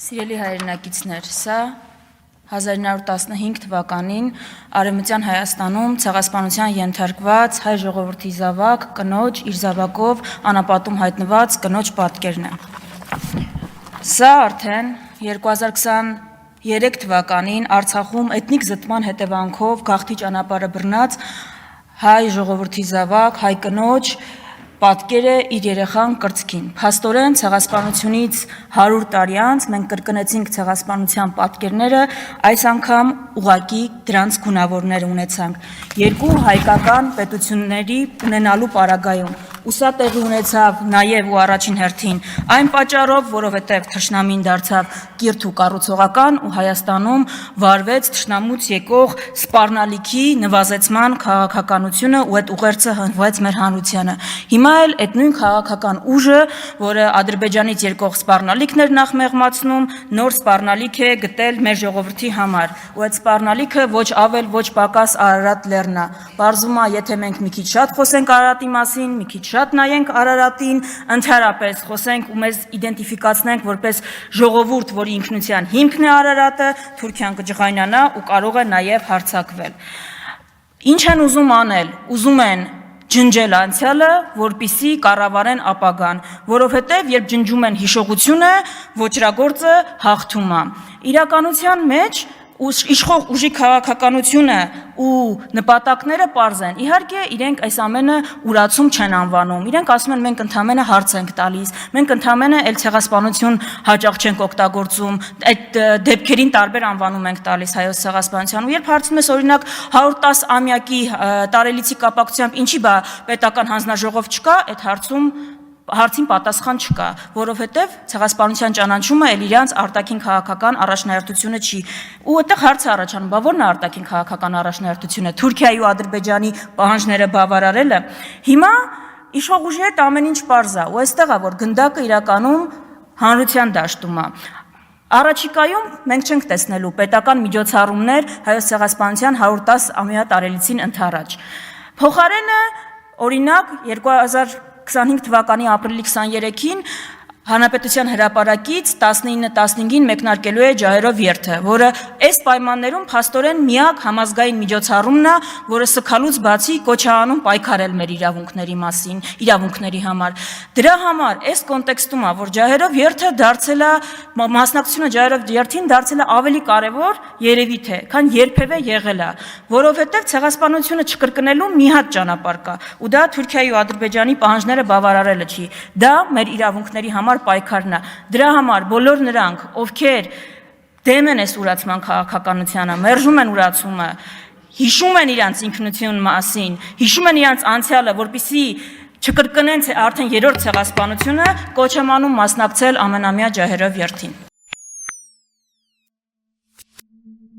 Սիրելի հայրենակիցներ, սա 1915 թվականին Արևմտյան Հայաստանում ցեղասպանության ենթարկված հայ ժողովրդի զավակ կնոջ իր զավակով անապատում հայտնված կնոջ պատկերն է։ Սա արդեն 2023 թվականին Արցախում էթնիկ զտման հետևանքով գաղթի ճանապարհը բռնած հայ ժողովրդի զավակ, հայ կնոջ պատկերը իր երեխան կրծքին։ Փաստորեն ցեղասպանությունից 100 տարի անց մենք կրկնեցինք ցեղասպանության պատկերները, այս անգամ ուղղակի դրանց գունավորներ ունեցանք։ Երկու հայկական պետությունների ունենալու պարագայում ու սա տեղի ունեցավ նաև ու առաջին հերթին այն պատճառով, որովհետև թշնամին դարձավ կիրթ ու կառուցողական ու Հայաստանում վարվեց թշնամուց եկող սպառնալիքի նվազեցման քաղաքականությունը ու այդ ուղերձը հնվեց մեր հանրությանը։ Հիմա էլ այդ նույն քաղաքական ուժը, որը Ադրբեջանից եկող սպառնալիքն էր նախ մեղմացնում, նոր սպառնալիք է գտել մեր ժողովրդի համար։ Ու այդ սպառնալիքը ոչ ավել, ոչ պակաս Արարատ լեռն է։ Պարզվում է, եթե մենք մի քիչ շատ խոսենք Արարատի մասին, մի քիչ շատ նայենք Արարատին, ընդհանրապես խոսենք ու մեզ իդենտիֆիկացնենք որպես ժողովուրդ, որի ինքնության հիմքն է Արարատը, Թուրքիան կջղայնանա ու կարող է նաև հարձակվել։ Ինչ են ուզում անել։ Ուզում են ջնջել անցյալը, որպիսի կառավարեն ապագան, որովհետև երբ ջնջում են հիշողությունը, ոճրագործը հաղթում է։ Իրականության մեջ իշխող ուժի քաղաքականությունը ու նպատակները պարզ են։ Իհարկե, իրենք այս ամենը ուրացում չեն անվանում։ Իրենք ասում են մենք ընդհանրապես հարց ենք տալիս, մենք ընդհանրապես էլ ցեղասպանություն հաճախ չենք օգտագործում, այդ դեպքերին տարբեր անվանում ենք տալիս հայոց ցեղասպանության։ Ու երբ հարցնում ես օրինակ 110-ամյակի տարելիցի կապակցությամբ ինչի բա պետական հանձնաժողով չկա, այդ հարցին պատասխան չկա, որովհետև ցեղասպանության ճանաչումը էլ իրանց արտաքին քաղաքական առաջնահերթությունը չի։ Ու այդտեղ հարցը առաջանում, բա ո՞րն է արտաքին քաղաքական առաջնահերթությունը, Թուրքիայի ու Ադրբեջանի պահանջները բավարարելը։ Հիմա իշխող ուժի հետ ամեն ինչ պարզ է, ու այստեղ է որ գնդակը իրականում հանրության դաշտում է։ Առաջիկայում մենք չենք տեսնելու պետական միջոցառումներ հայոց ցեղասպանության 110-ամյա տարելիցին ընդառաջ։ Փոխարենը, օրինակ 2025 թվականի ապրիլի 23-ին Հանրապետության հրապարակից 19-15-ին մեկնարկելու է ջահերով երթը, որը այս պայմաններում փաստորեն միակ համազգային միջոցառումն է, որը սգալուց բացի կոչ է անում պայքարել մեր իրավունքների մասին, իրավունքների համար։ Դրա համար այս կոնտեքստում է, որ ջահերով երթը դարձել է, մասնակցությունը ջահերով երթին դարձել է ավելի կարևոր երևույթ է, քան երբևէ եղել է, որովհետև ցեղասպանությունը չկրկնելու մի հատ ճանապարհ կա, ու դա Թուրքիայի ու Ադրբեջանի պահանջները բավարարելը չի։ Դա մեր իրավունքների համար պայքարն է։ Դրա համար բոլոր նրանք, ովքեր դեմ են այս ուրացման քաղաքականությանը, մերժում են ուրացումը, հիշում են իրանց ինքնություն մասին, հիշում են իրանց անցյալը, որպեսզի չկրկնեն արդեն երրորդ ցեղասպանությունը, կոչ եմ անում մասնակցել ամենամյա ջահերով երթին։